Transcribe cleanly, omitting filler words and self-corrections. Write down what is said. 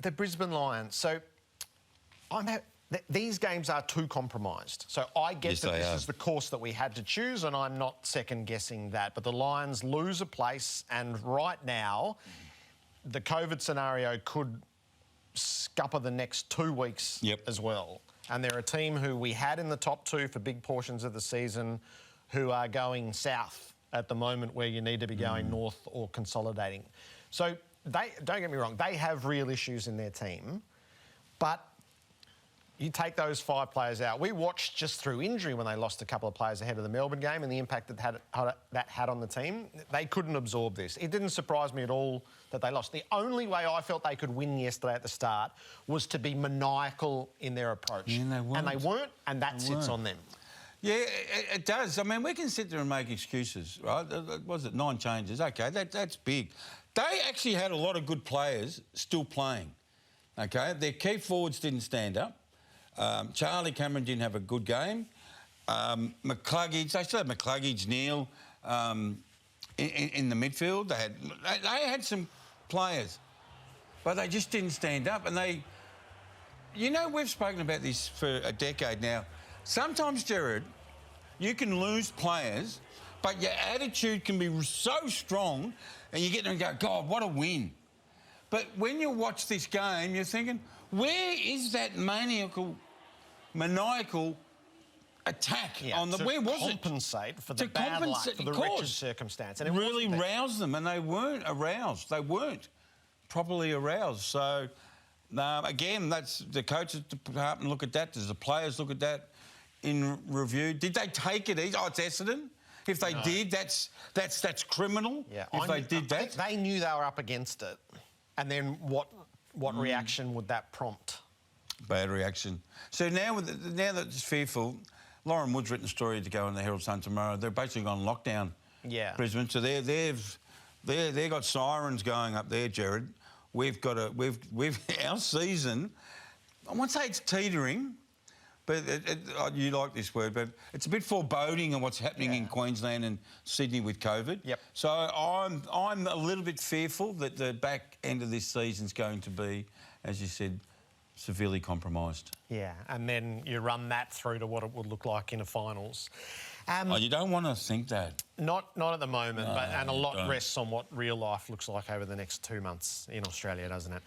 the Brisbane Lions. So these games are too compromised. So I get that this is the course that we had to choose, and I'm not second-guessing that. But the Lions lose a place, and right now, the COVID scenario could scupper the next 2 weeks as well. And they're a team who we had in the top two for big portions of the season who are going south at the moment where you need to be going north or consolidating. So don't get me wrong, they have real issues in their team, but you take those 5 players out. We watched just through injury when they lost a couple of players ahead of the Melbourne game and the impact that had on the team. They couldn't absorb this. It didn't surprise me at all that they lost. The only way I felt they could win yesterday at the start was to be maniacal in their approach. Yeah, and they weren't, and that sits on them. Yeah, it does. I mean, we can sit there and make excuses, right? Was it 9 changes? OK, that's big. They actually had a lot of good players still playing, OK? Their key forwards didn't stand up. Charlie Cameron didn't have a good game. McCluggage, they still had McCluggage, Neil in the midfield. They had some players, but they just didn't stand up. And they, you know, we've spoken about this for a decade now. Sometimes, Jared, you can lose players, but your attitude can be so strong, and you get there and go, God, what a win. But when you watch this game, you're thinking, where is that maniacal attack on the... Where was it? To compensate for the bad luck, for the wretched circumstance. And it really roused them, and they weren't aroused. They weren't properly aroused. So, again, that's the coaches department look at that. Does the players look at that in review? Did they take it easy? Oh, it's Essendon. If they did, that's criminal. Yeah, if they did that. They knew they were up against it. And then what reaction would that prompt? Bad reaction. So now that it's fearful, Lauren Wood's written a story to go in the Herald Sun tomorrow. They're basically on lockdown. Yeah. Brisbane. So they've got sirens going up there, Jared. We've our season. I won't say it's teetering, but you like this word, but it's a bit foreboding of what's happening in Queensland and Sydney with COVID. Yep. So I'm a little bit fearful that the back end of this season's going to be, as you said, severely compromised. Yeah, and then you run that through to what it would look like in a finals. You don't want to think that. Not at the moment, and a lot rests on what real life looks like over the next 2 months in Australia, doesn't it?